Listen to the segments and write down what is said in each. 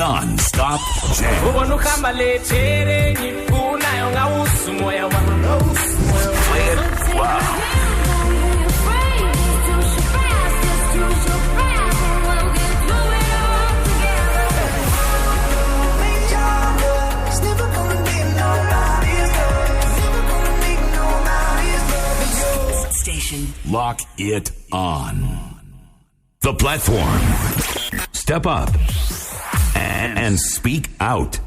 non-stop jam. Play it wow. Station. Lock it on. The platform. Step up and speak out.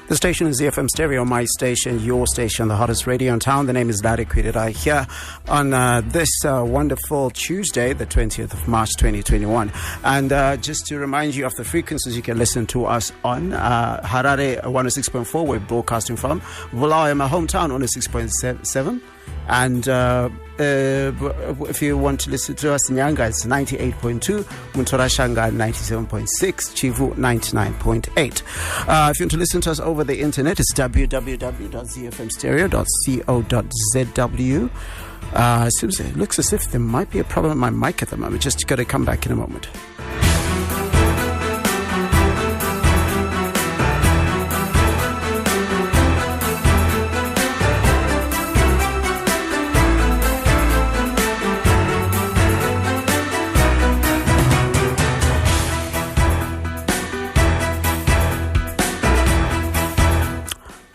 The station is ZFM Stereo, my station, your station, the hottest radio in town. The name is Kwirirayi here on this wonderful Tuesday, the 20th of March, 2021. And just to remind you of the frequencies you can listen to us on, Harare 106.4, we're broadcasting from. Bulawayo, my hometown, 106.7. And if you want to listen to us in Nyanga, it's 98.2, Muntorashanga 97.6, Chivu 99.8. If you want to listen to us over the internet, it's www.zfmstereo.co.zw. It looks as if there might be a problem with my mic at the moment. Just got to come back in a moment.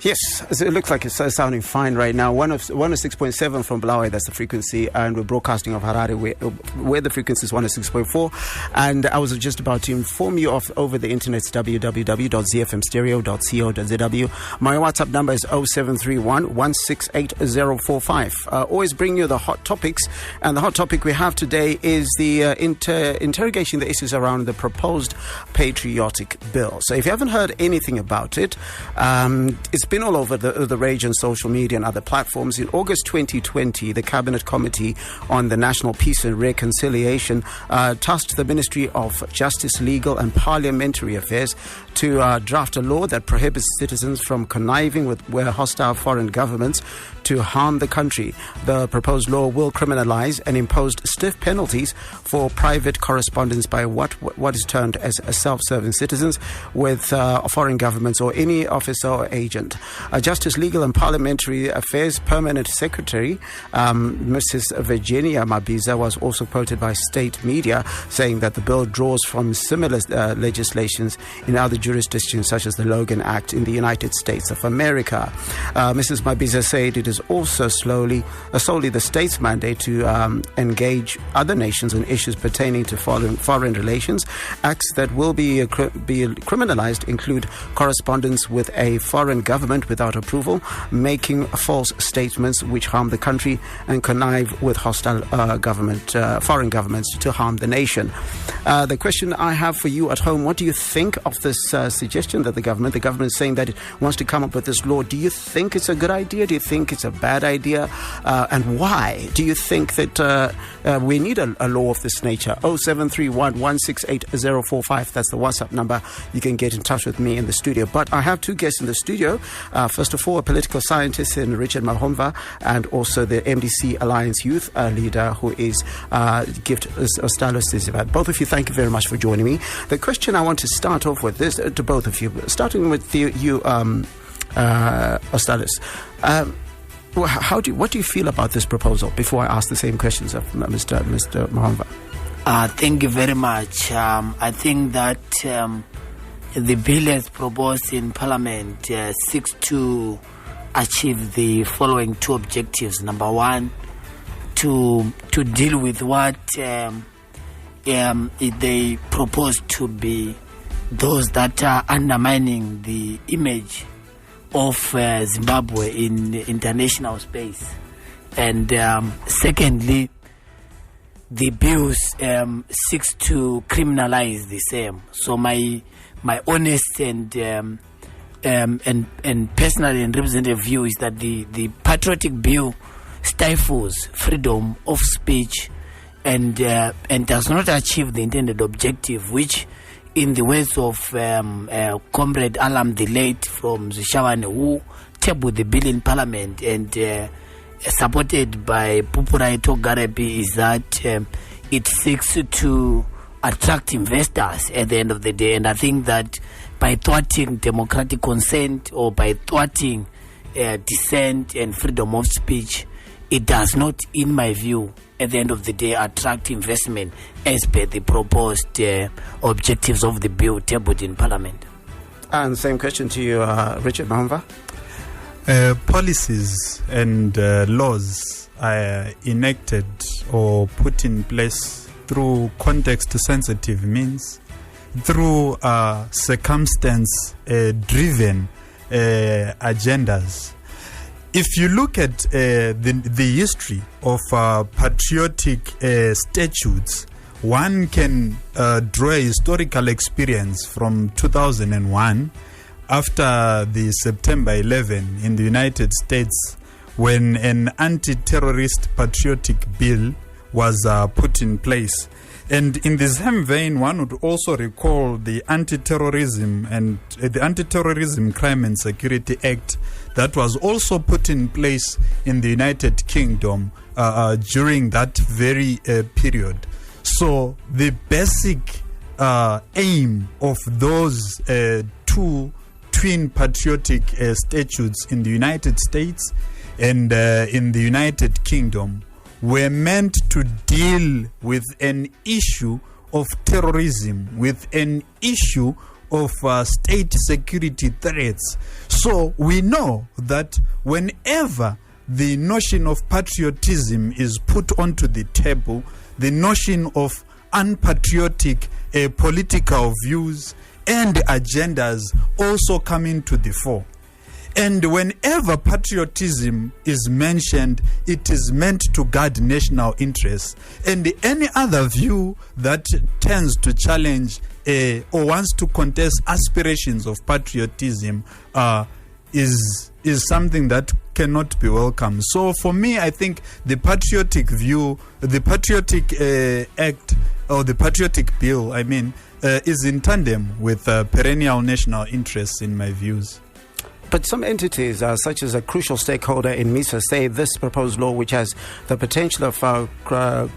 Yes, it looks like it's sounding fine right now. 106.7 from Bulawayo, that's the frequency, and we're broadcasting of Harare, where the frequency is 106.4. And I was just about to inform you of over the internet, www.zfmstereo.co.zw. My WhatsApp number is 0731 168045. Always bring you the hot topics, and the hot topic we have today is the interrogation the issues around the proposed Patriotic Bill. So if you haven't heard anything about it, it's been all over the rage on social media and other platforms. In August 2020, the Cabinet Committee on the National Peace and Reconciliation tasked the Ministry of Justice, Legal and Parliamentary Affairs to draft a law that prohibits citizens from conniving with hostile foreign governments to harm the country. The proposed law will criminalize and impose stiff penalties for private correspondence by what is termed as self-serving citizens with foreign governments or any officer or agent. Justice, Legal and Parliamentary Affairs Permanent Secretary Mrs. Virginia Mabiza was also quoted by state media saying that the bill draws from similar legislations in other jurisdictions such as the Logan Act in the United States of America. Mrs. Mabiza said it is also solely the state's mandate to engage other nations on issues pertaining to foreign relations. Acts that will be criminalized include correspondence with a foreign government without approval, making false statements which harm the country, and connive with hostile foreign governments to harm the nation. The question I have for you at home, what do you think of this suggestion that the government is saying that it wants to come up with this law? Do you think it's a good idea? Do you think it's a bad idea? And why? Do you think that we need a law of this nature? 0731 168045. That's the WhatsApp number. You can get in touch with me in the studio. But I have two guests in the studio. First of all, a political scientist in Richard Mahomva, and also the MDC Alliance Youth leader, who is Gift Ostallos Siziba. Both of you, thank you very much for joining me. The question I want to start off with is to both of you, starting with you, Ostallos. What do you feel about this proposal? Before I ask the same questions of Mr. Mahomva. Thank you very much. I think that the bill as proposed in Parliament seeks to achieve the following two objectives. Number one, to deal with what they propose to be those that are undermining the image of Zimbabwe in the international space. And secondly, the bills seeks to criminalize the same. So my honest and personal and representative view is that the Patriotic Bill stifles freedom of speech and does not achieve the intended objective, which, in the words of Comrade Alam the late from Zishawane, who tabled the bill in Parliament and supported by Kwirirayi Togarepi is that it seeks to attract investors at the end of the day. And I think that by thwarting democratic consent or by thwarting dissent and freedom of speech, it does not, in my view, at the end of the day, attract investment as per the proposed objectives of the bill tabled in Parliament. And same question to you, Richard Mahomva. Policies and laws are enacted or put in place through context-sensitive means, through circumstance-driven agendas. If you look at the history of patriotic statutes, one can draw a historical experience from 2001 after the September 11 in the United States, when an anti-terrorist patriotic bill was put in place. And in the same vein, one would also recall the Anti-Terrorism and the Anti-Terrorism Crime and Security Act that was also put in place in the United Kingdom during that very period. So the basic aim of those two twin patriotic statutes in the United States and in the United Kingdom were meant to deal with an issue of terrorism, with an issue of state security threats. So we know that whenever the notion of patriotism is put onto the table, the notion of unpatriotic political views and agendas also come into the fore. And whenever patriotism is mentioned, it is meant to guard national interests. And any other view that tends to challenge or wants to contest aspirations of patriotism is something that cannot be welcome. So for me, I think the patriotic view, the Patriotic Act, or the Patriotic Bill, is in tandem with perennial national interests in my views. But some entities, such as a crucial stakeholder in MISA, say this proposed law, which has the potential of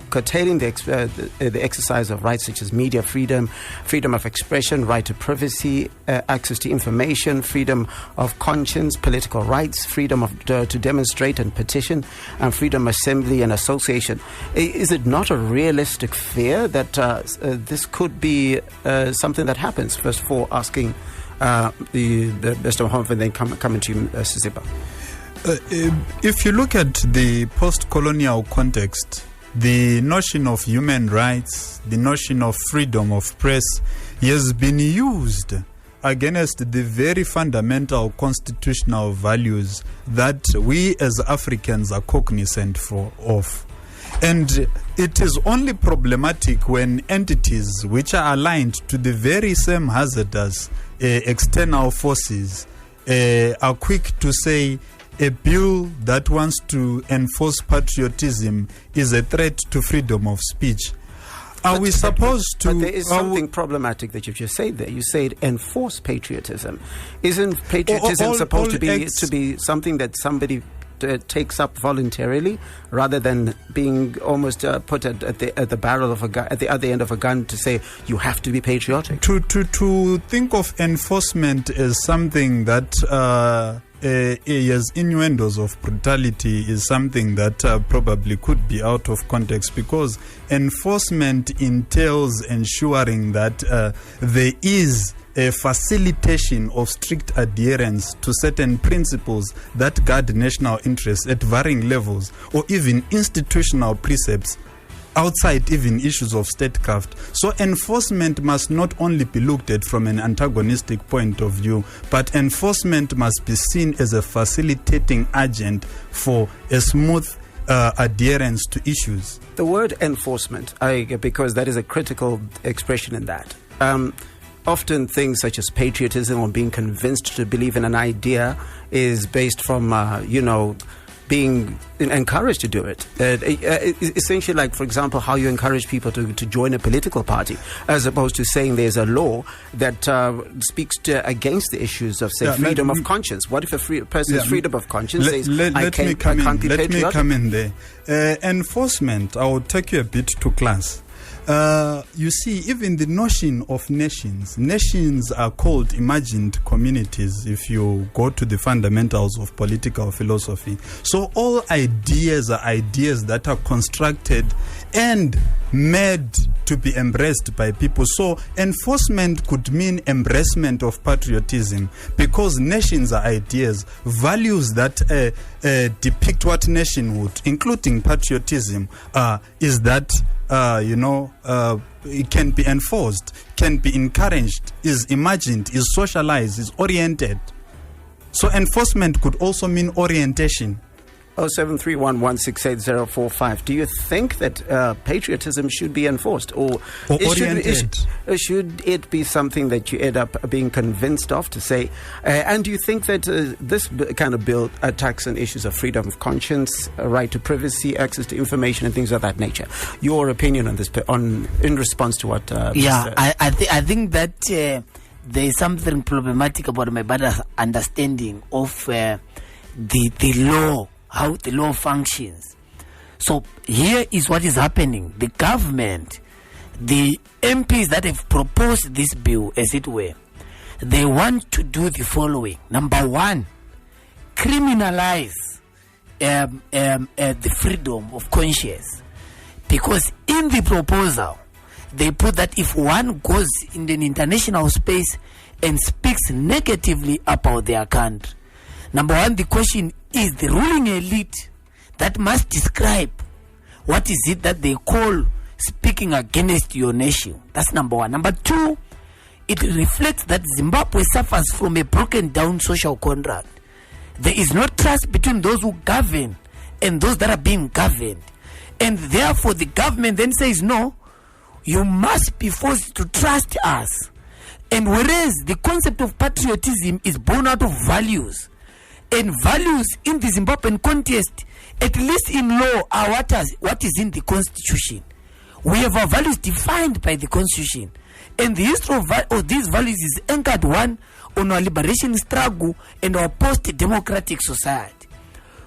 curtailing the exercise of rights such as media freedom, freedom of expression, right to privacy, access to information, freedom of conscience, political rights, freedom to demonstrate and petition, and freedom of assembly and association. Is it not a realistic fear that this could be something that happens? First of all, asking the Mr. Mahomva, and then coming to you, Siziba. If you look at the post-colonial context, the notion of human rights, the notion of freedom of press has been used against the very fundamental constitutional values that we as Africans are cognizant of. And it is only problematic when entities which are aligned to the very same hazardous external forces are quick to say a bill that wants to enforce patriotism is a threat to freedom of speech. Are we supposed to... But there is something problematic that you've just said there. You said enforce patriotism. Isn't patriotism supposed to be something that somebody takes up voluntarily, rather than being almost put at the barrel of a gun, at the other end of a gun, to say you have to be patriotic? To think of enforcement as something that has innuendos of brutality is something that probably could be out of context, because enforcement entails ensuring that there is a facilitation of strict adherence to certain principles that guard national interests at varying levels, or even institutional precepts outside even issues of statecraft. So enforcement must not only be looked at from an antagonistic point of view, but enforcement must be seen as a facilitating agent for a smooth adherence to issues. The word enforcement, because that is a critical expression in that. Often things such as patriotism or being convinced to believe in an idea is based from, being encouraged to do it. Essentially, like, for example, how you encourage people to join a political party, as opposed to saying there's a law that speaks against the issues of, say, freedom of conscience. What if a person's freedom of conscience says, let me come in there. Enforcement, I will take you a bit to class. You see, even the notion of nations are called imagined communities if you go to the fundamentals of political philosophy. So all ideas are ideas that are constructed and made to be embraced by people. So enforcement could mean embracement of patriotism, because nations are ideas, values that depict what nationhood, including patriotism, is that it can be enforced, can be encouraged, is imagined, is socialized, is oriented. So enforcement could also mean orientation. 0731168045. Do you think that patriotism should be enforced, or oriented? Should it be something that you end up being convinced of to say? And do you think that this kind of bill attacks on issues of freedom of conscience, right to privacy, access to information, and things of that nature? Your opinion on this, in response to what? I think that there is something problematic about my better understanding of the law. How the law functions. So here is what is happening. The government, the MPs that have proposed this bill, as it were, they want to do the following. Number one, criminalize the freedom of conscience. Because in the proposal, they put that if one goes in an international space and speaks negatively about their country, number one, the question is the ruling elite that must describe what is it that they call speaking against your nation. That's number one. Number two, it reflects that Zimbabwe suffers from a broken down social contract. There is no trust between those who govern and those that are being governed. And therefore the government then says, no, you must be forced to trust us. And whereas the concept of patriotism is born out of values, and values in the Zimbabwean context, at least in law, are what is in the constitution. We have our values defined by the constitution. And the history of these values is anchored, one, on our liberation struggle and our post-democratic society.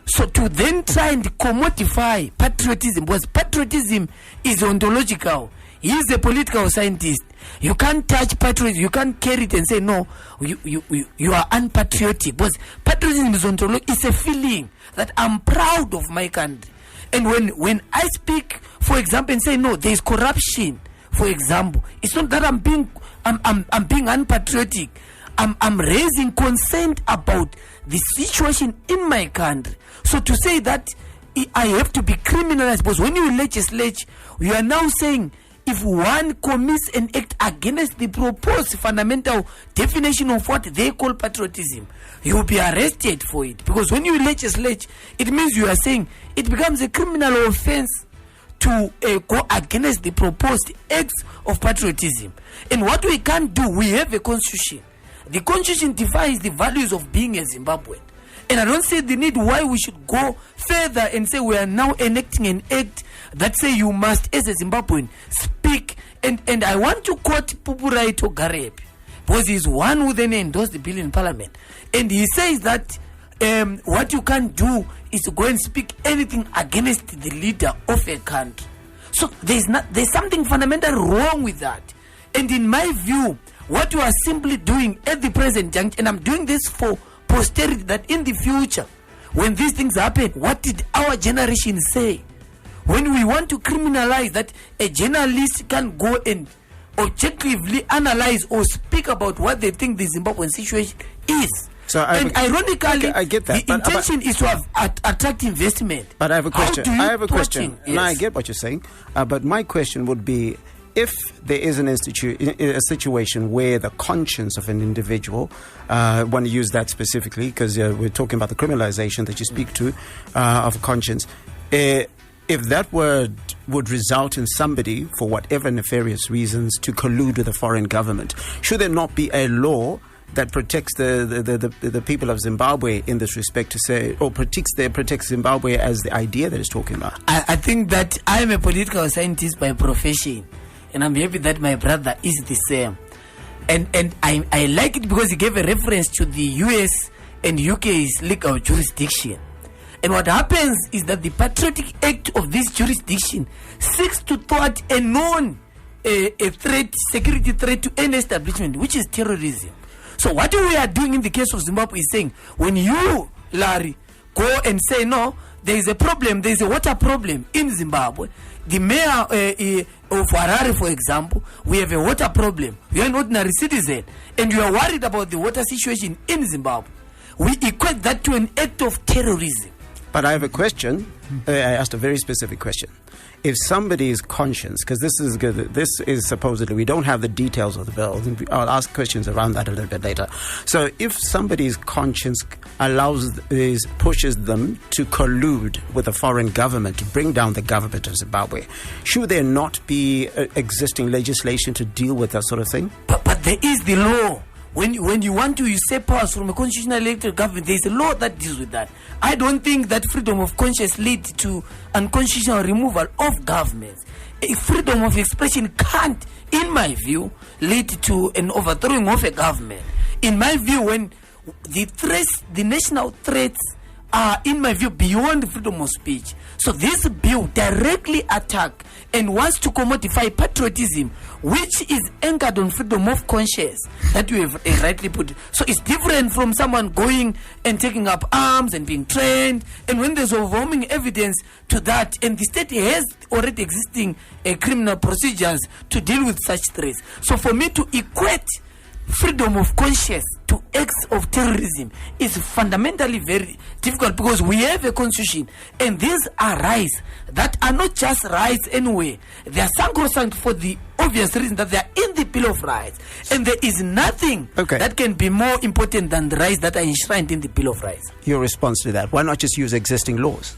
So to then try and commodify patriotism, because patriotism is ontological. He is a political scientist. You can't touch patriotism. You can't carry it and say, no, you are unpatriotic. Because patriotism is ontological. It's a feeling that I'm proud of my country. And when I speak, for example, and say, no, there is corruption, for example, it's not that I'm being unpatriotic. I'm raising concern about the situation in my country. So to say that I have to be criminalized, because when you legislate, you are now saying, if one commits an act against the proposed fundamental definition of what they call patriotism, you will be arrested for it. Because when you legislate, it means you are saying it becomes a criminal offense to go against the proposed acts of patriotism. And what we can't do, we have a constitution. The constitution defines the values of being a Zimbabwean. And I don't see the need why we should go further and say we are now enacting an act that say you must, as a Zimbabwean, speak. And I want to quote Kwirirayi Togarepi, because he's one who then endorsed the bill in Parliament. And he says that what you can't do is to go and speak anything against the leader of a country. So there's something fundamentally wrong with that. And in my view, what you are simply doing at the present juncture, and I'm doing this for posterity, that in the future, when these things happen, what did our generation say? When we want to criminalize that a journalist can go and objectively analyze or speak about what they think the Zimbabwean situation is. So ironically, I get that. The intention is to attract investment. But I have a question. Yes. No, I get what you're saying. But my question would be, if there is a situation where the conscience of an individual, I want to use that specifically because we're talking about the criminalization that you speak to of conscience, if that would result in somebody, for whatever nefarious reasons, to collude with a foreign government, should there not be a law that protects the people of Zimbabwe in this respect to say, or protects Zimbabwe as the idea that it's talking about? I think that I am a political scientist by profession, and I'm happy that my brother is the same. And I like it because he gave a reference to the US and UK's legal jurisdiction. And what happens is that the Patriotic Act of this jurisdiction seeks to thwart a known security threat to any establishment, which is terrorism. So what we are doing in the case of Zimbabwe is saying, when you, Larry, go and say, no, there is a problem, there is a water problem in Zimbabwe. The mayor of Harare, for example, we have a water problem. You are an ordinary citizen, and you are worried about the water situation in Zimbabwe. We equate that to an act of terrorism. But I have a question. I asked a very specific question. If somebody's conscience, because this is supposedly, we don't have the details of the bill. I'll ask questions around that a little bit later. So if somebody's conscience pushes them to collude with a foreign government to bring down the government of Zimbabwe, should there not be existing legislation to deal with that sort of thing? But there is the law. When you want to usurp powers from a constitutional elected government, there is a law that deals with that. I don't think that freedom of conscience leads to unconstitutional removal of governments. Freedom of expression can't, in my view, lead to an overthrowing of a government. In my view, when the national threats are, in my view, beyond freedom of speech. So this bill directly attacks and wants to commodify patriotism, which is anchored on freedom of conscience that you have rightly put. So it's different from someone going and taking up arms and being trained. And when there's overwhelming evidence to that, and the state has already existing criminal procedures to deal with such threats. So for me to equate freedom of conscience to acts of terrorism is fundamentally very difficult, because we have a constitution, and these are rights that are not just rights anyway. They are sacrosanct for the obvious reason that they are in the Bill of Rights, and there is nothing that can be more important than the rights that are enshrined in the Bill of Rights. Your response to that? Why not just use existing laws?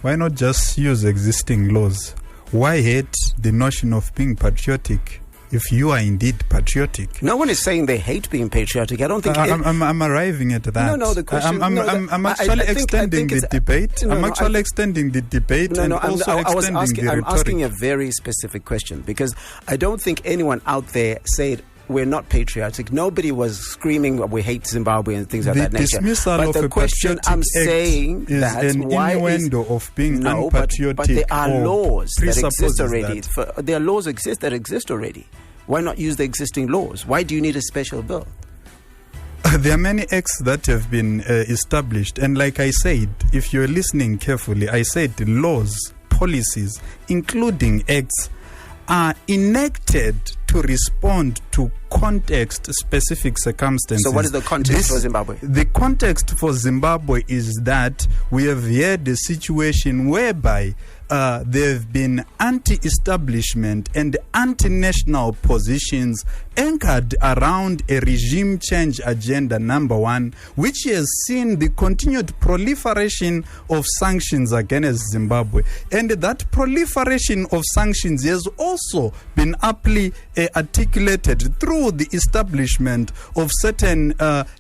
Why not just use existing laws? Why hate the notion of being patriotic if you are indeed patriotic? No one is saying they hate being patriotic. I don't think... I'm arriving at that. No, the question... I'm actually extending the debate. I'm actually extending the debate and also extending the rhetoric. I'm asking a very specific question, because I don't think anyone out there said we're not patriotic. Nobody was screaming we hate Zimbabwe and things of that nature. But the question I'm saying is an innuendo of being unpatriotic. But there are laws that exist already. There are laws that exist already. Why not use the existing laws? Why do you need a special bill? There are many acts that have been established, and like I said, if you're listening carefully, I said laws, policies, including acts, are enacted to respond to context-specific circumstances. So what is the context for Zimbabwe? The context for Zimbabwe is that we have had a situation whereby there have been anti-establishment and anti-national positions anchored around a regime change agenda, number one, which has seen the continued proliferation of sanctions against Zimbabwe. And that proliferation of sanctions has also been aptly articulated through the establishment of certain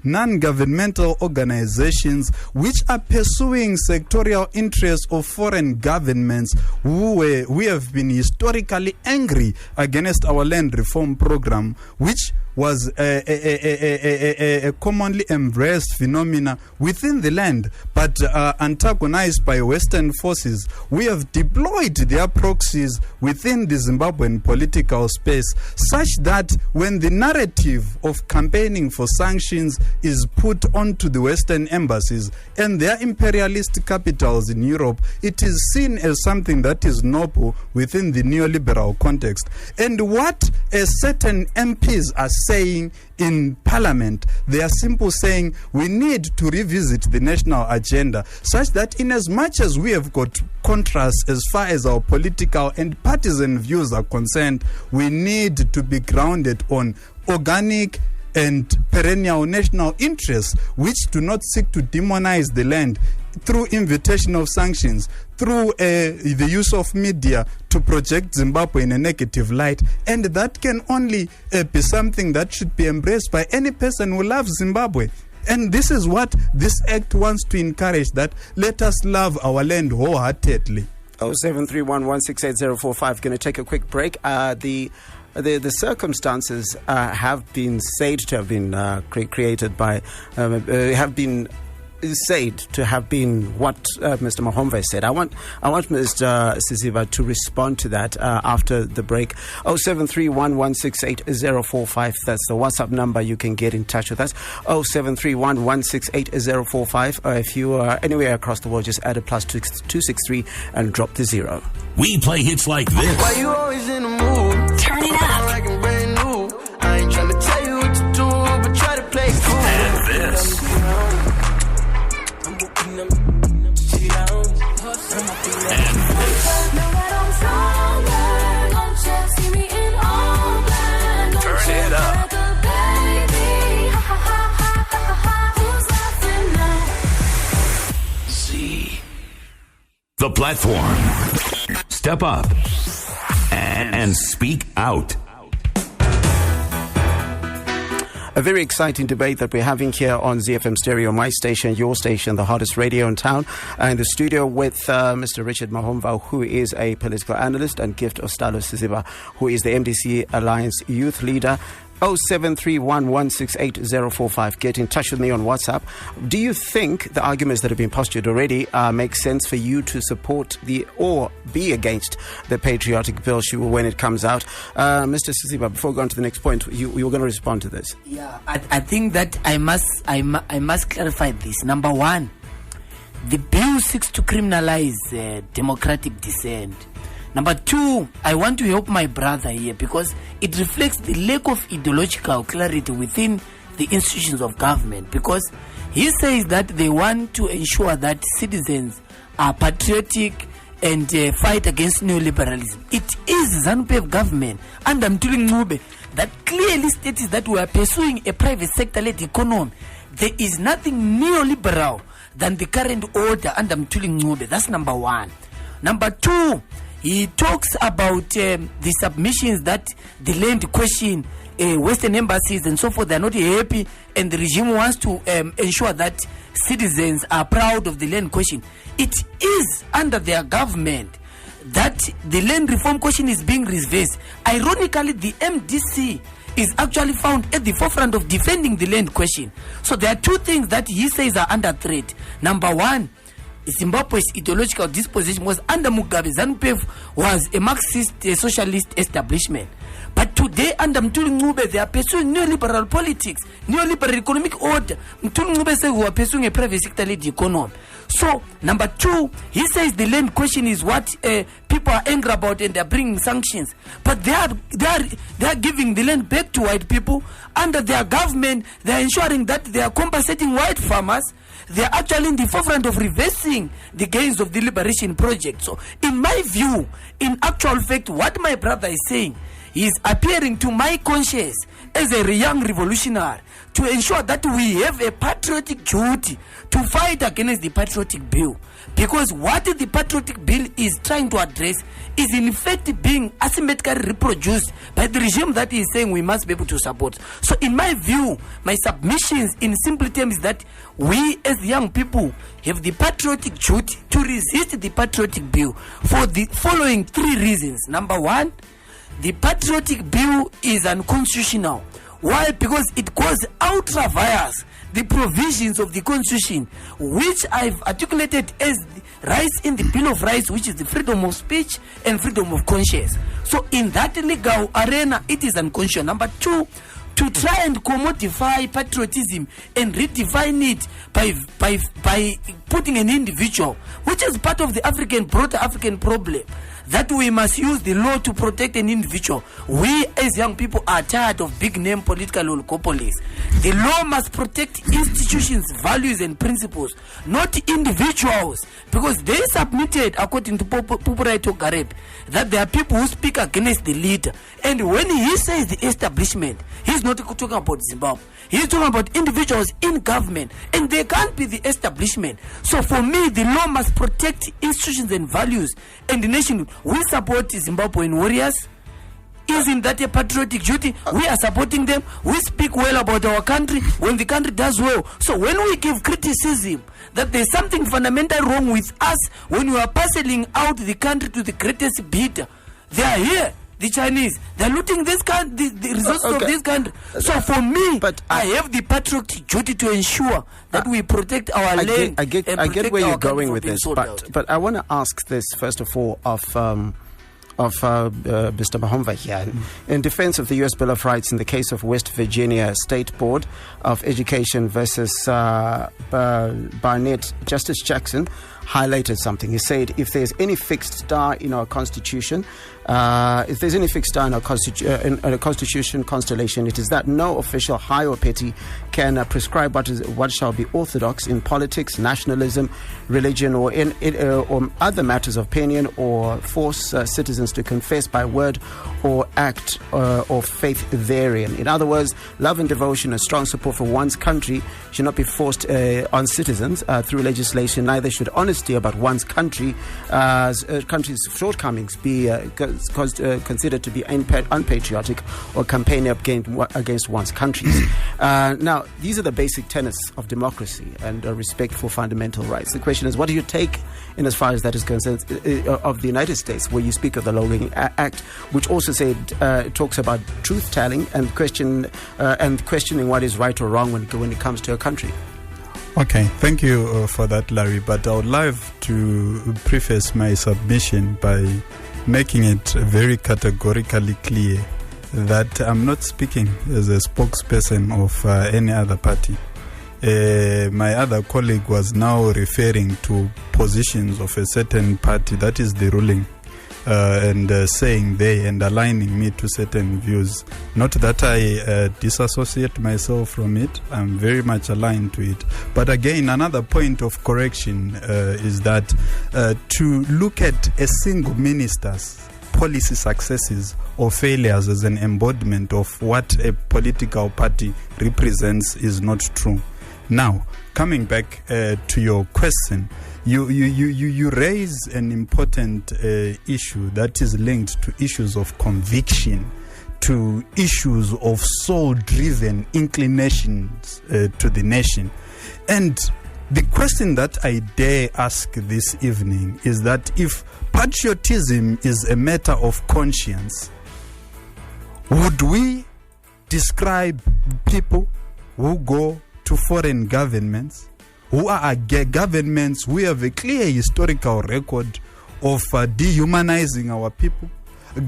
non-governmental organizations which are pursuing sectorial interests of foreign governments we have been historically angry against our land reform program, which was a commonly embraced phenomena within the land, but antagonized by Western forces. We have deployed their proxies within the Zimbabwean political space, such that when the narrative of campaigning for sanctions is put onto the Western embassies and their imperialist capitals in Europe, it is seen as something that is noble within the neoliberal context. And what certain MPs are saying in Parliament, they are simply saying we need to revisit the national agenda, such that in as much as we have got contrasts as far as our political and partisan views are concerned, we need to be grounded on organic and perennial national interests which do not seek to demonize the land through invitation of sanctions, through the use of media to project Zimbabwe in a negative light. And that can only be something that should be embraced by any person who loves Zimbabwe. And this is what this act wants to encourage, that let us love our land wholeheartedly. 0731168045. Going to take a quick break. The circumstances have been said to have been created by, have been said to have been what Mr. Mahomva said. I want Mr. Siziba to respond to that after the break. 0731168045. That's the WhatsApp number. You can get in touch with us. 0731168045. If you are anywhere across the world, just add a +263 and drop the 0. We play hits like this. Why you always in the mood? Turn it up. Like I'm brand new. I ain't trying to tell you what to do, but try to play cool. And this. Turn it up. See the platform. Step up and speak out. A very exciting debate that we're having here on ZFM Stereo, my station, your station, the hottest radio in town. In the studio with Mr. Richard Mahomva, who is a political analyst, and Gift Ostallos Richard Mahomva, who is the MDC Alliance youth leader. 0731168045. Get in touch with me on WhatsApp. Do you think the arguments that have been postulated already make sense for you to support or be against the Patriotic Bill when it comes out? Mr. Siziba, before we go on to the next point, you were going to respond to this. Yeah, I think that I must clarify this. Number one, the bill seeks to criminalize democratic dissent. Number two, I want to help my brother here because it reflects the lack of ideological clarity within the institutions of government, because he says that they want to ensure that citizens are patriotic and fight against neoliberalism. It is ZANU-PF government under Mthuli Ncube that clearly states that we are pursuing a private sector-led economy. There is nothing neoliberal than the current order under Mthuli Ncube. That's number one. Number two, he talks about the submissions that the land question, Western embassies and so forth, they are not happy, and the regime wants to ensure that citizens are proud of the land question. It is under their government that the land reform question is being reversed. Ironically, the MDC is actually found at the forefront of defending the land question. So there are two things that he says are under threat. Number one, Zimbabwe's ideological disposition was under Mugabe. ZANU-PF was a Marxist socialist establishment. But today, under Mthuli Ncube, they are pursuing neoliberal politics, neoliberal economic order. Mthuli Ncube says we are pursuing a private sector-led economy. So, number two, he says the land question is what people are angry about, and they are bringing sanctions. But they are giving the land back to white people. Under their government, they are ensuring that they are compensating white farmers. They are actually in the forefront of reversing the gains of the liberation project. So, in my view, in actual fact, what my brother is saying, he is appearing to my conscience as a young revolutionary to ensure that we have a patriotic duty to fight against the Patriotic Bill. Because what the Patriotic Bill is trying to address is in fact being asymmetrically reproduced by the regime that is saying we must be able to support. So in my view, my submissions in simple terms is that we as young people have the patriotic duty to resist the Patriotic Bill for the following three reasons. Number one, the Patriotic Bill is unconstitutional. Why? Because it goes ultra-vires the provisions of the Constitution, which I've articulated as rights in the Bill of Rights, which is the freedom of speech and freedom of conscience. So in that legal arena, it is unconstitutional. Number two, to try and commodify patriotism and redefine it by putting an individual, which is part of the broader African problem, that we must use the law to protect an individual. We as young people are tired of big name political oligopolies. The law must protect institutions, values and principles, not individuals, because they submitted, according to Kwirirayi Gareb, that there are people who speak against the leader. And when he says the establishment, he's not talking about Zimbabwe. He's talking about individuals in government, and they can't be the establishment. So for me, the law must protect institutions and values and the nation. We support Zimbabwean warriors. Isn't that a patriotic duty? We are supporting them. We speak well about our country when the country does well. So when we give criticism that there's something fundamental wrong with us, when we are parceling out the country to the greatest bidder, they are here. The Chinese, they're looting this country, the resources of this country. So for me, I have the patriotic duty to ensure that we protect our land. I get where you're going with this, but I want to ask this first of all of Mr. Mahomva here. In defense of the U.S. Bill of Rights in the case of West Virginia State Board of Education versus Barnett, Justice Jackson highlighted something. He said, if there's any fixed star in our Constitution, if there's any fixed star in our in a Constitution constellation, it is that no official, high or petty, can prescribe what shall be orthodox in politics, nationalism, religion, or or other matters of opinion, or force citizens to confess by word or act or faith therein. In other words, love and devotion and strong support for one's country should not be forced on citizens through legislation. Neither should honesty about one's country's shortcomings be considered to be unpatriotic or campaigning against one's country. Now, these are the basic tenets of democracy and respect for fundamental rights. The question is, what do you take in as far as that is concerned of the United States, where you speak of the Logan Act, which also talks about truth-telling and questioning what is right or wrong when it comes to a country. Okay, thank you for that, Larry. But I would love to preface my submission by making it very categorically clear that I'm not speaking as a spokesperson of any other party. My other colleague was now referring to positions of a certain party that is the ruling, and saying they and aligning me to certain views. Not that I disassociate myself from it. I'm very much aligned to it. But again, another point of correction is that to look at a single minister's policy successes or failures as an embodiment of what a political party represents is not true. Now, coming back to your question, you raise an important issue that is linked to issues of conviction, to issues of soul-driven inclinations to the nation. And the question that I dare ask this evening is that if patriotism is a matter of conscience, would we describe people who go to foreign governments, who are governments who have a clear historical record of dehumanizing our people,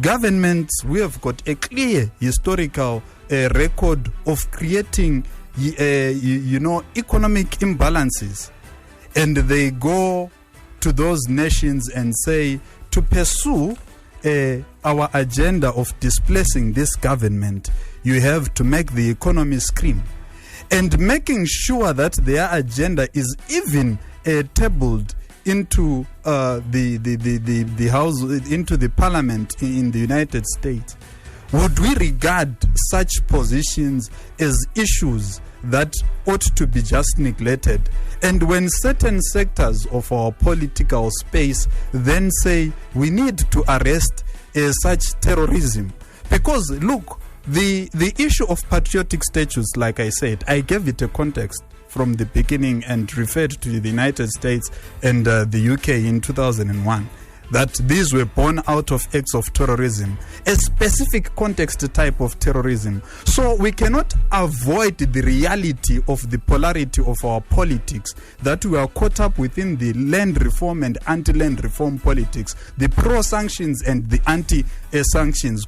governments who have got a clear historical record of creating economic imbalances, and they go to those nations and say, to pursue our agenda of displacing this government, you have to make the economy scream. And making sure that their agenda is even tabled into the House, into the Parliament in the United States. Would we regard such positions as issues that ought to be just neglected? And when certain sectors of our political space then say we need to arrest such terrorism, because look, the issue of patriotic statutes, like I said, I gave it a context from the beginning and referred to the United States and the UK in 2001, that these were born out of acts of terrorism, a specific context type of terrorism. So we cannot avoid the reality of the polarity of our politics, that we are caught up within the land reform and anti-land reform politics, the pro-sanctions and the anti-sanctions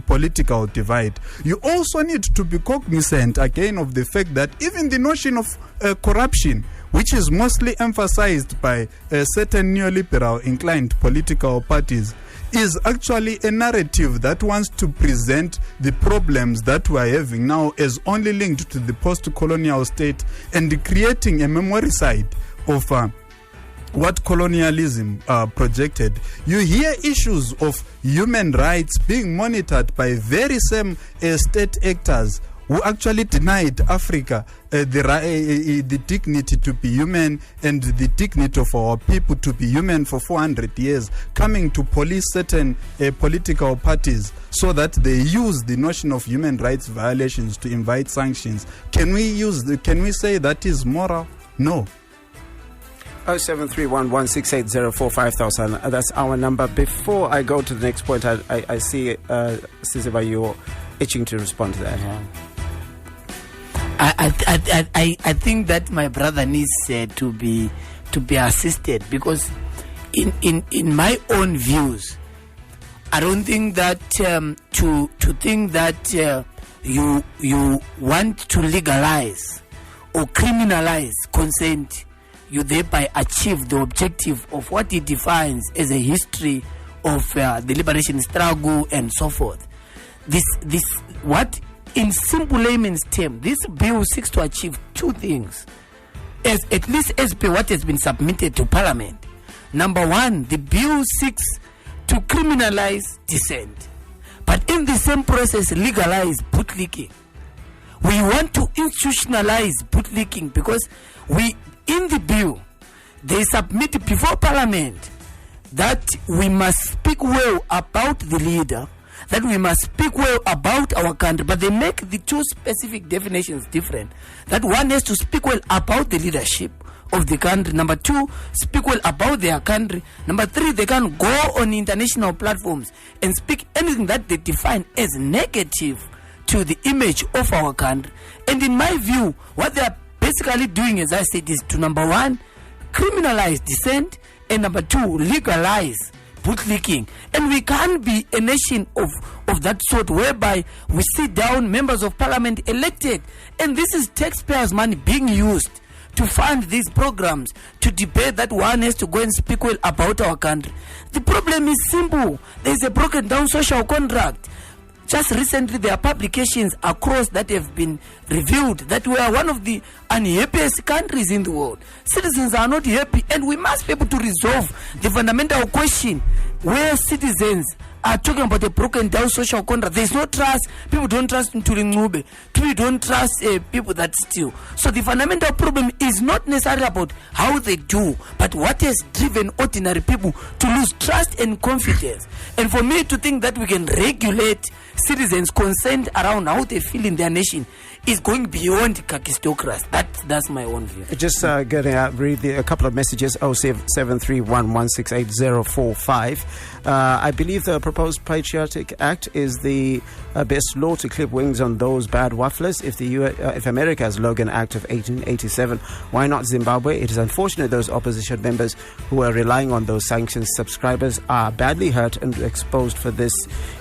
political divide. You also need to be cognizant again of the fact that even the notion of corruption, which is mostly emphasized by certain neoliberal inclined political parties, is actually a narrative that wants to present the problems that we are having now as only linked to the post-colonial state, and creating a memory side of what colonialism projected. You hear issues of human rights being monitored by very same state actors who actually denied Africa the dignity to be human and the dignity of our people to be human for 400 years, coming to police certain political parties so that they use the notion of human rights violations to invite sanctions. Can we say that is moral? No. 0731-168-045,000. That's our number. Before I go to the next point, I see Siziba, you're itching to respond to that. Yeah. I think that my brother needs to be assisted, because in my own views, I don't think that to think that you want to legalize or criminalize consent, you thereby achieve the objective of what it defines as a history of the liberation struggle and so forth. This what, in simple layman's term, this bill seeks to achieve two things, at least as per what has been submitted to Parliament. Number one, the bill seeks to criminalize dissent, but in the same process legalize bootlicking. We want to institutionalize bootlicking because in the bill, they submit before Parliament that we must speak well about the leader, that we must speak well about our country, but they make the two specific definitions different. That one has to speak well about the leadership of the country. Number two, speak well about their country. Number three, they can go on international platforms and speak anything that they define as negative to the image of our country. And in my view, what they are basically doing, as I said, is to, number one, criminalize dissent, and number two, legalize bootlicking. And we can't be a nation of that sort whereby we sit down, members of parliament elected, and this is taxpayers' money being used to fund these programs, to debate that one has to go and speak well about our country. The problem is simple. There is a broken down social contract. Just recently, there are publications across that have been revealed that we are one of the unhappiest countries in the world. Citizens are not happy, and we must be able to resolve the fundamental question where citizens are talking about a broken down social contract. There is no trust. People don't trust Ntuli. People don't trust people that steal. So the fundamental problem is not necessarily about how they do, but what has driven ordinary people to lose trust and confidence. And for me to think that we can regulate citizens' consent around how they feel in their nation is going beyond kakistocracy. That's my own view. Just going to read a couple of messages. 0731-168-045. I believe the proposed Patriotic Act is the best law to clip wings on those bad wafflers. If America has Logan Act of 1887, why not Zimbabwe? It is unfortunate those opposition members who are relying on those sanctions subscribers are badly hurt and exposed for this.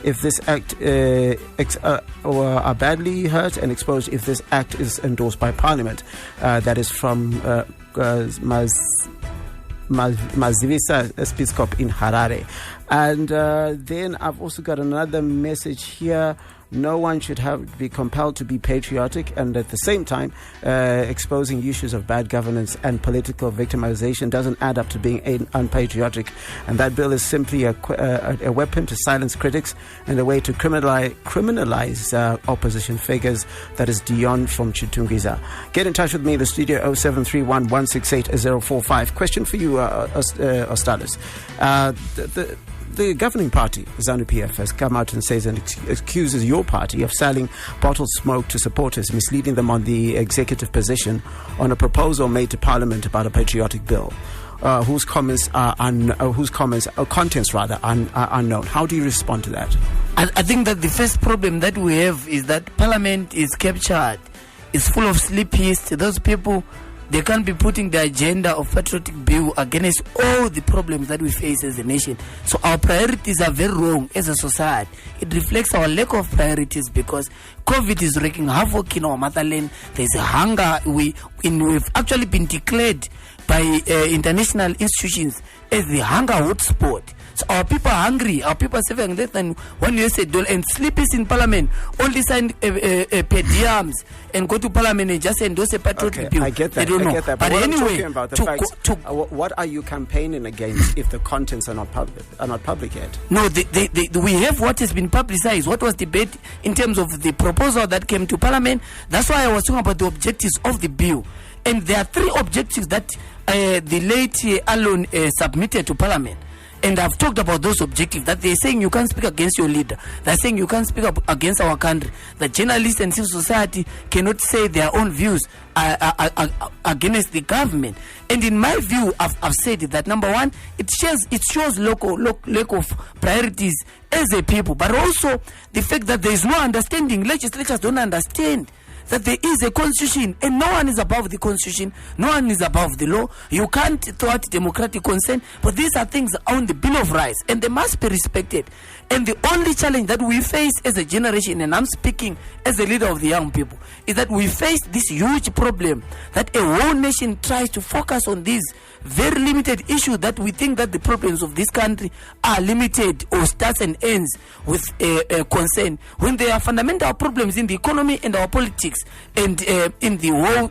If this act are badly hurt and exposed if this act is endorsed by Parliament. That is from Mazivisa Episcop in Harare. And then I've also got another message here. No one should be compelled to be patriotic, and at the same time, exposing issues of bad governance and political victimization doesn't add up to being unpatriotic. And that bill is simply a weapon to silence critics and a way to criminalize opposition figures. That is Dion from Chitungiza. Get in touch with me in the studio, 0731-168-045. Question for you, Ostallos. The governing party, ZANU-PF, has come out and says and accuses your party of selling bottled smoke to supporters, misleading them on the executive position on a proposal made to Parliament about a patriotic bill, whose contents are unknown. How do you respond to that? I think that the first problem that we have is that Parliament is captured, is full of sleepists. Those people They can't be putting the agenda of Patriotic Bill against all the problems that we face as a nation. So our priorities are very wrong as a society. It reflects our lack of priorities because COVID is wreaking havoc in our motherland. There's a hunger. We've actually been declared by international institutions as the hunger hotspot. So our people are hungry. Our people are saving less than $1 and sleepies in parliament. Only sign per diems and go to parliament and just endorse a patriotic bill. I get that. They don't know. I get that. But what anyway, I'm talking about the facts, what are you campaigning against if the contents are not public yet? No, we have what has been publicized. What was debate in terms of the proposal that came to parliament. That's why I was talking about the objectives of the bill. And there are 3 objectives that the late Alon submitted to parliament. And I've talked about those objectives, that they're saying you can't speak against your leader. They're saying you can't speak up against our country. That journalists and civil society cannot say their own views against the government. And in my view, I've said that, number one, it shows lack of priorities as a people, but also the fact that there is no understanding. Legislators don't understand that there is a constitution and no one is above the constitution, no one is above the law. You can't thwart democratic consent, but these are things on the Bill of Rights and they must be respected. And the only challenge that we face as a generation, and I'm speaking as a leader of the young people, is that we face this huge problem that a whole nation tries to focus on these very limited issues, that we think that the problems of this country are limited or starts and ends with concern, when there are fundamental problems in the economy and our politics and in the whole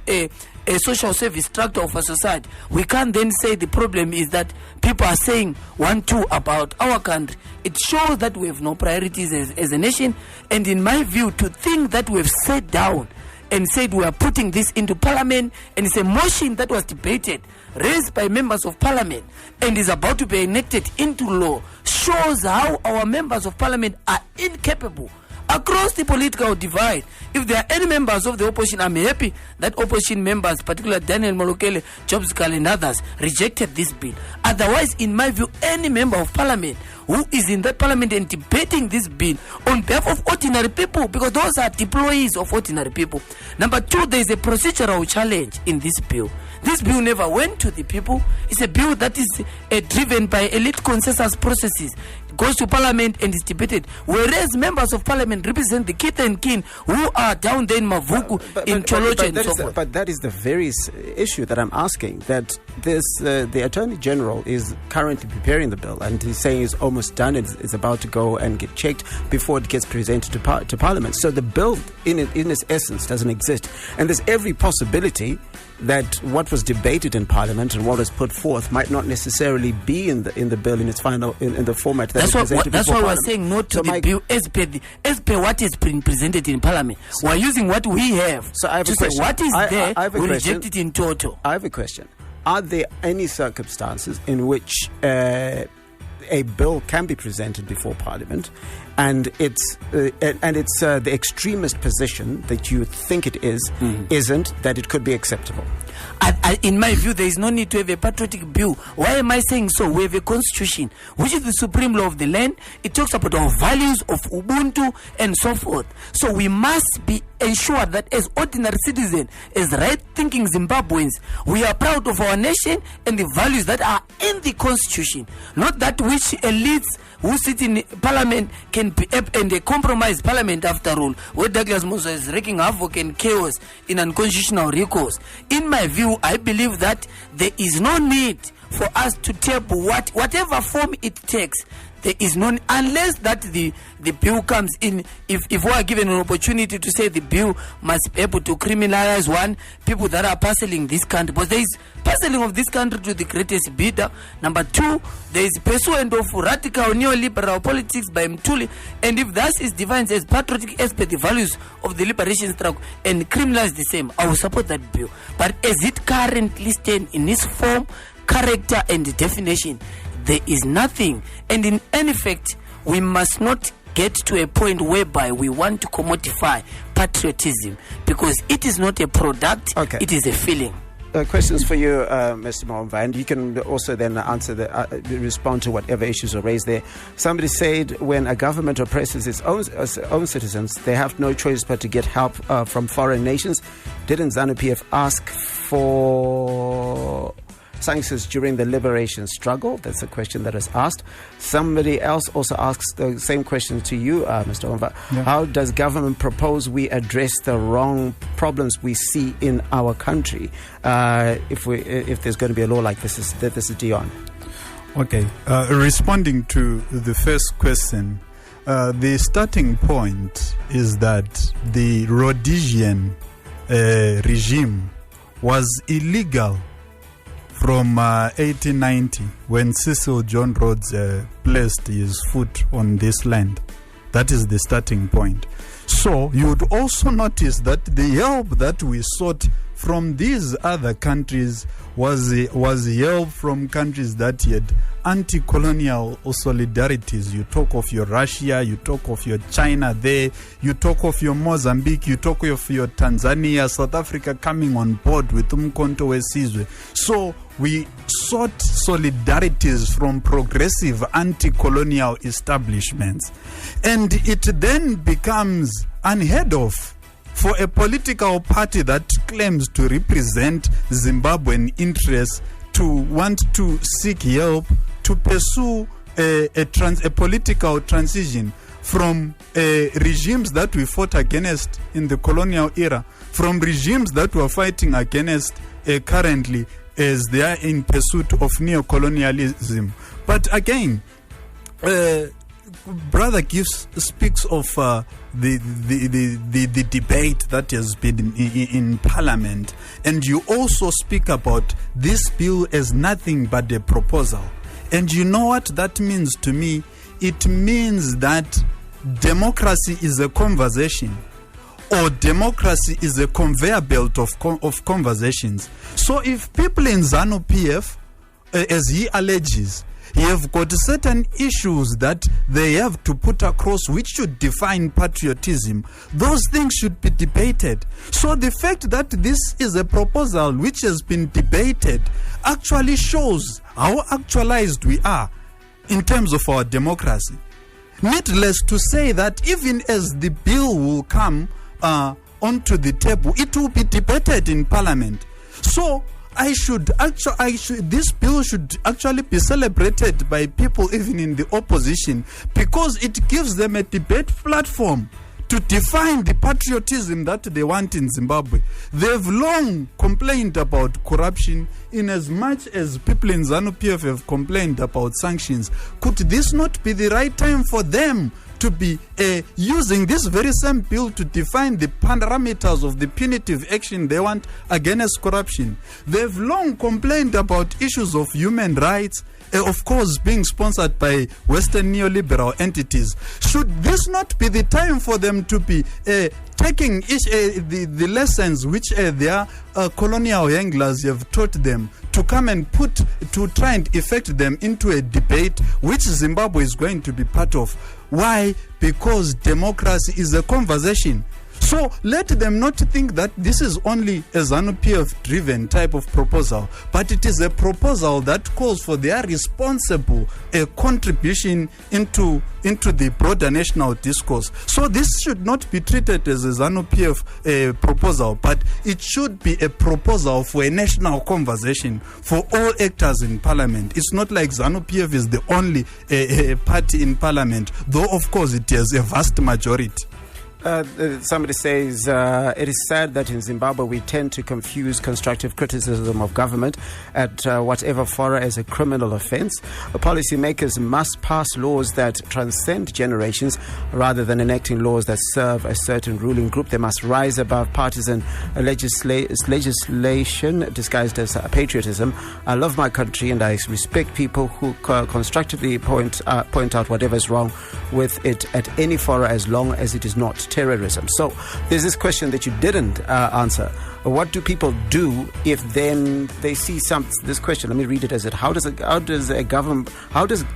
social service structure of a society. We can't then say the problem is that people are saying 1-2 about our country. It shows that we have no priorities as a nation. And in my view, to think that we have sat down and said we are putting this into parliament, and it's a motion that was debated, raised by members of parliament, and is about to be enacted into law, shows how our members of parliament are incapable across the political divide. If there are any members of the opposition, I'm happy that opposition members, particularly Daniel Molokele, Jobs Kal and others, rejected this bill. Otherwise, in my view, any member of parliament who is in that parliament and debating this bill on behalf of ordinary people, because those are deployees of ordinary people. Number 2, there is a procedural challenge in this bill. This bill never went to the people. It's a bill that is driven by elite consensus processes. It goes to parliament and is debated, whereas members of parliament represent the kith and kin who are down there in Mavuku, in Choloche and so forth. But that is the very issue that I'm asking, that the Attorney General is currently preparing the bill, and he's saying it's almost done, it's about to go and get checked before it gets presented to Parliament. So the bill in its essence doesn't exist, and there's every possibility that what was debated in Parliament and what was put forth might not necessarily be in the bill in its final in the format that that's why we're saying no to the bill as per what is been presented in Parliament. We're using what we have to say what is there. We reject it in total. I have a question. Are there any circumstances in which a bill can be presented before Parliament, and it's the extremist position that you think it is, isn't, that it could be acceptable? In my view, there is no need to have a patriotic bill. Why am I saying so? We have a constitution, which is the supreme law of the land. It talks about our values of Ubuntu and so forth. So we must be ensured that as ordinary citizens, as right-thinking Zimbabweans, we are proud of our nation and the values that are in the constitution, not that which elites who sit in parliament can be, and they compromise parliament after all, where Douglas Musa is wreaking havoc and chaos in unconstitutional recourse. In my view, I believe that there is no need for us to table whatever form it takes. There is no, unless that the bill comes in, if we are given an opportunity to say the bill must be able to criminalize people that are parceling this country, but there is parceling of this country to the greatest bidder. Number 2, there is pursuit of radical neoliberal politics by Mtuli, and if that is defined as patriotic as per the values of the liberation struggle and criminalize the same, I will support that bill. But as it currently stands in its form, character and definition, there is nothing. And in any fact, we must not get to a point whereby we want to commodify patriotism, because it is not a product, it is a feeling. questions for you, Mr. Mahomva, and you can also then answer respond to whatever issues are raised there. Somebody said when a government oppresses its own citizens, they have no choice but to get help from foreign nations. Didn't ZANU-PF ask for sanctions during the liberation struggle? That's a question that is asked. Somebody else also asks the same question to you, Mr. Mahomva. Yeah. How does government propose we address the wrong problems we see in our country? If there's going to be a law like this is Dion. Okay. Responding to the first question, the starting point is that the Rhodesian regime was illegal from 1890, when Cecil John Rhodes placed his foot on this land. That is the starting point. So you would also notice that the help that we sought from these other countries was help from countries that had anti-colonial solidarities. You talk of your Russia, you talk of your China there, you talk of your Mozambique, you talk of your Tanzania, South Africa coming on board with Umkhonto weSizwe. So we sought solidarities from progressive anti-colonial establishments. And it then becomes unheard of for a political party that claims to represent Zimbabwean interests to want to seek help to pursue a political transition from regimes that we fought against in the colonial era, from regimes that we are fighting against currently as they are in pursuit of neocolonialism. But again, Brother Gift speaks of the debate that has been in Parliament, and you also speak about this bill as nothing but a proposal. And you know what that means to me? It means that democracy is a conversation, or democracy is a conveyor belt of conversations. So if people in ZANU-PF, as he alleges, have got certain issues that they have to put across which should define patriotism, those things should be debated. So the fact that this is a proposal which has been debated actually shows how actualized we are in terms of our democracy. Needless to say that even as the bill will come onto the table, it will be debated in Parliament. So this bill should actually be celebrated by people even in the opposition, because it gives them a debate platform to define the patriotism that they want in Zimbabwe. They've long complained about corruption, in as much as people in ZANU-PF have complained about sanctions. Could this not be the right time for them to be using this very same bill to define the parameters of the punitive action they want against corruption? They've long complained about issues of human rights, of course being sponsored by Western neoliberal entities. Should this not be the time for them to be taking the lessons which their colonial anglers have taught them, to come and to try and effect them into a debate which Zimbabwe is going to be part of? Why? Because democracy is a conversation. So let them not think that this is only a ZANU-PF driven type of proposal, but it is a proposal that calls for their responsible contribution into the broader national discourse. So this should not be treated as a ZANU-PF proposal, but it should be a proposal for a national conversation for all actors in Parliament. It's not like ZANU-PF is the only party in Parliament, though of course it has a vast majority. Somebody says, it is sad that in Zimbabwe we tend to confuse constructive criticism of government at whatever fora as a criminal offense. Policymakers must pass laws that transcend generations rather than enacting laws that serve a certain ruling group. They must rise above partisan legislation disguised as patriotism. I love my country and I respect people who constructively point out whatever is wrong with it at any fora, as long as it is not terrorism. So there's this question that you didn't answer. What do people do if then they see this question? Let me read it as it. How does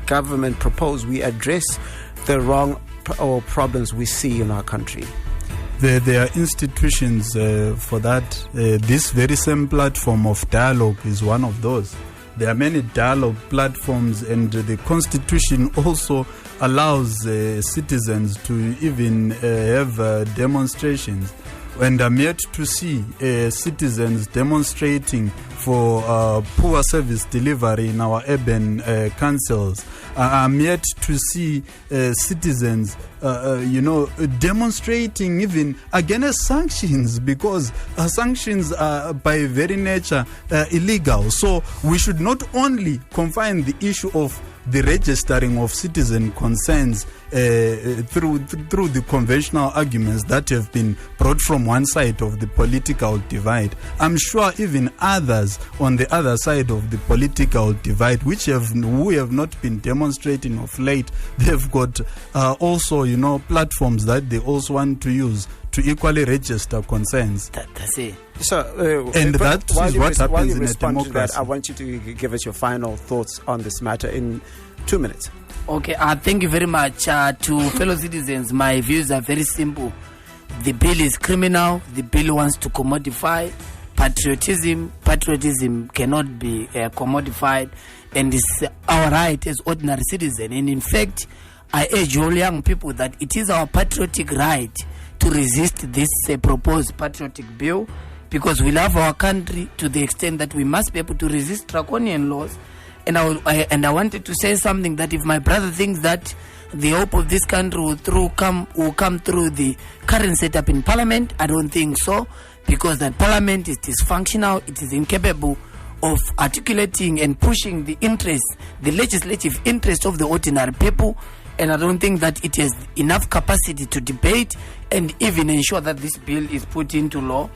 government propose we address the wrong or problems we see in our country? There are institutions for that. This very same platform of dialogue is one of those. There are many dialogue platforms, and the Constitution also allows citizens to even have demonstrations. And I'm yet to see citizens demonstrating for poor service delivery in our urban councils. I'm yet to see citizens, demonstrating even against sanctions, because sanctions are by very nature illegal. So we should not only confine the issue of the registering of citizen concerns through the conventional arguments that have been brought from one side of the political divide. I'm sure even others on the other side of the political divide, who have not been demonstrating of late, they've got also, platforms that they also want to use to equally register concerns. That's it. So, and that is what happens in a democracy. I want you to give us your final thoughts on this matter in 2 minutes. Okay, thank you very much. To fellow citizens, my views are very simple. The bill is criminal. The bill wants to commodify patriotism. Patriotism cannot be commodified, and it's our right as ordinary citizens. And in fact, I urge all young people that it is our patriotic right to resist this proposed Patriotic Bill, because we love our country to the extent that we must be able to resist draconian laws. And I wanted to say something, that if my brother thinks that the hope of this country will come through the current setup in Parliament, I don't think so, because that Parliament is dysfunctional. It is incapable of articulating and pushing the legislative interest of the ordinary people. And I don't think that it has enough capacity to debate and even ensure that this bill is put into law.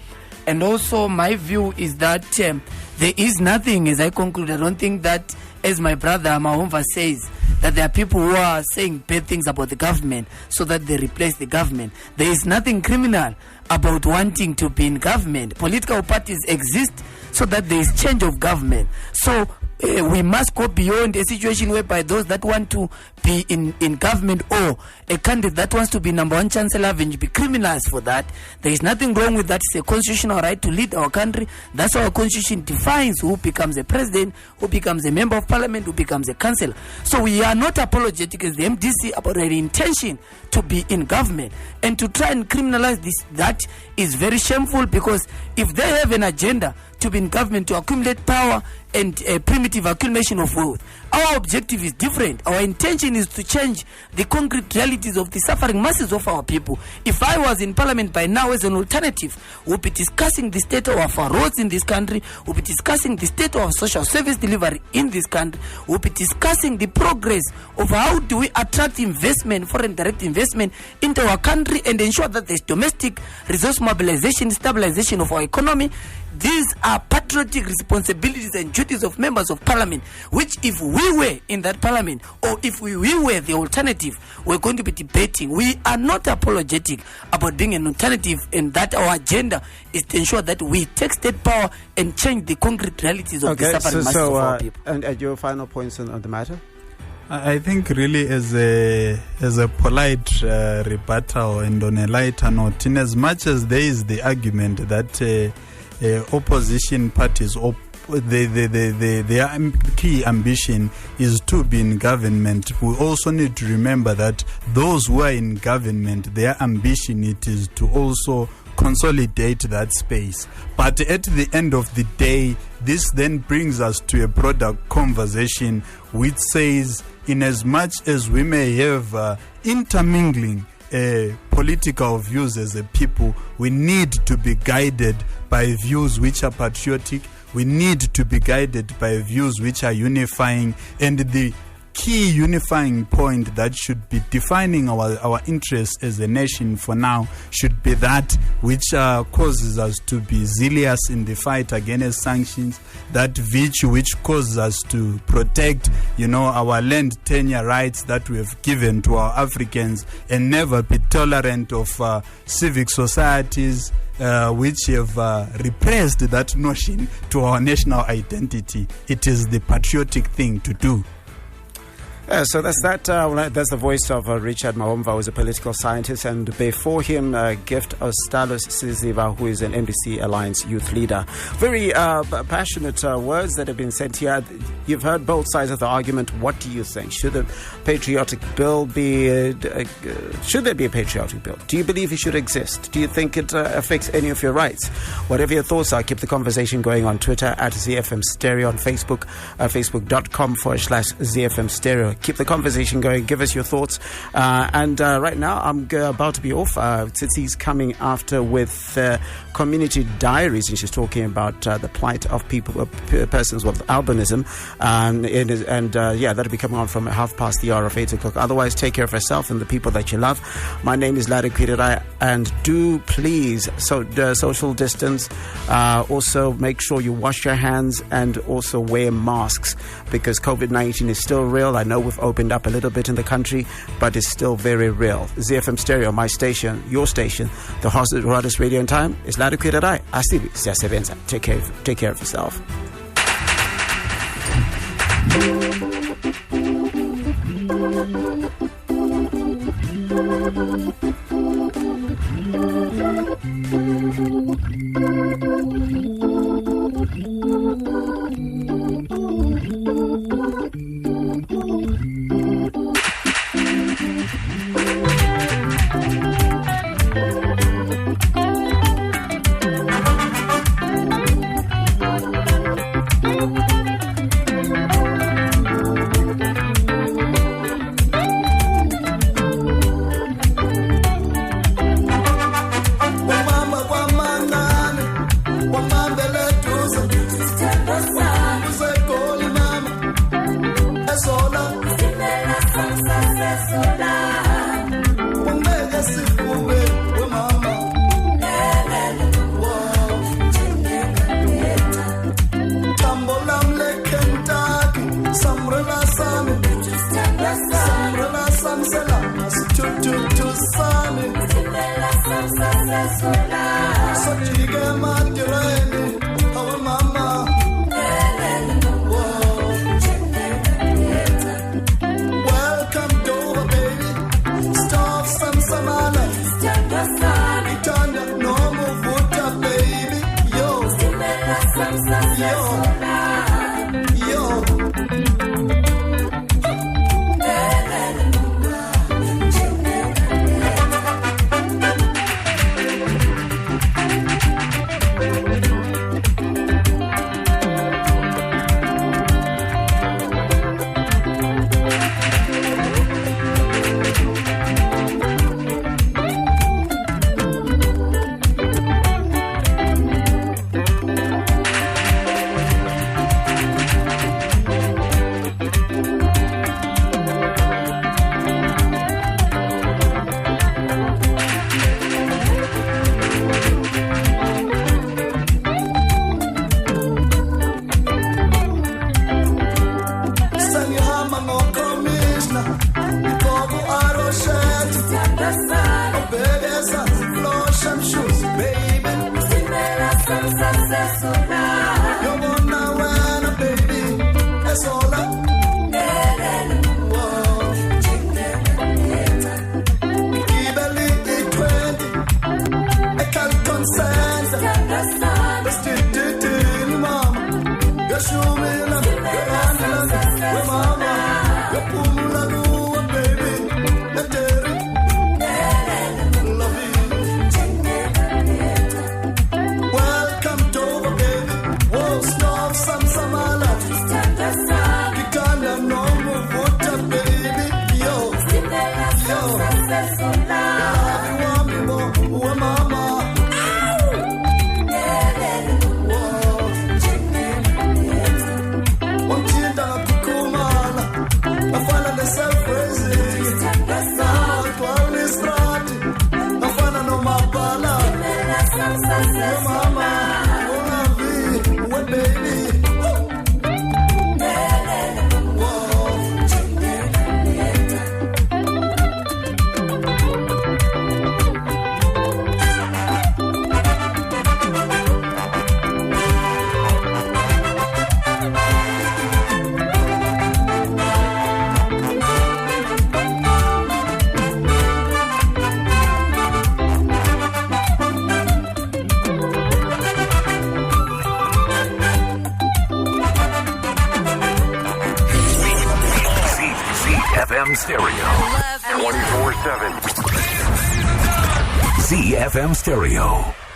And also my view is that there is nothing, as I conclude, I don't think that, as my brother Mahomva says, that there are people who are saying bad things about the government so that they replace the government. There is nothing criminal about wanting to be in government. Political parties exist so that there is change of government. So we must go beyond a situation whereby those that want to be in government, or a candidate that wants to be number one chancellor, will be criminalized for that. There is nothing wrong with that. It's a constitutional right to lead our country. That's how our constitution defines who becomes a president, who becomes a member of parliament, who becomes a councillor. So we are not apologetic as the MDC about our intention to be in government, and to try and criminalize this, that is very shameful, because if they have an agenda to be in government to accumulate power and primitive accumulation of wealth, our objective is different. Our intention is to change the concrete realities of the suffering masses of our people. If I was in parliament by now as an alternative, we'll be discussing the state of our roads in this country, we'll be discussing the state of our social service delivery in this country, we'll be discussing the progress of how do we attract investment, foreign direct investment into our country, and ensure that there's domestic resource mobilization, stabilization of our economy. These are patriotic responsibilities and duties of members of parliament, which if we were in that parliament, or if we were the alternative, we're going to be debating. We are not apologetic about being an alternative, and that our agenda is to ensure that we take state power and change the concrete realities of the suffering masses of our people. And your final points on the matter? I think really as a polite rebuttal, and on a lighter note, in as much as there is the argument that opposition parties, their key ambition is to be in government, we also need to remember that those who are in government, their ambition it is to also consolidate that space. But at the end of the day, this then brings us to a broader conversation which says, in as much as we may have intermingling political views as a people, we need to be guided by views which are patriotic. We need to be guided by views which are unifying, and the key unifying point that should be defining our interests as a nation for now should be that which causes us to be zealous in the fight against sanctions, that virtue which causes us to protect, our land tenure rights that we have given to our Africans, and never be tolerant of civic societies which have repressed that notion to our national identity. It is the patriotic thing to do. So that's that. That's the voice of Richard Mahomva, who is a political scientist, and before him, Gift Ostallos Siziba, who is an NBC Alliance youth leader. Very passionate words that have been sent here. You've heard both sides of the argument. What do you think? Should the Patriotic Bill be? Should there be a Patriotic Bill? Do you believe it should exist? Do you think it affects any of your rights? Whatever your thoughts are, keep the conversation going on Twitter at ZFM Stereo, on Facebook, facebook.com/ZFM Stereo. Keep the conversation going. Give us your thoughts. And right now, I'm about to be off. Tsitsi's coming after with Community Diaries, and she's talking about the plight of persons with albinism. That'll be coming on from 8:30 of 8 o'clock. Otherwise, take care of yourself and the people that you love. My name is Kwirirayi, and do please social distance. Also, make sure you wash your hands and also wear masks, because COVID-19 is still real. I know we've opened up a little bit in the country, but it's still very real. ZFM Stereo, my station, your station, the hottest radio in time, is Kwirirayi. Asibi, siyasebenza. Take care of yourself. Welcome to over, baby. ZFM Stereo. 24/7. ZFM Stereo.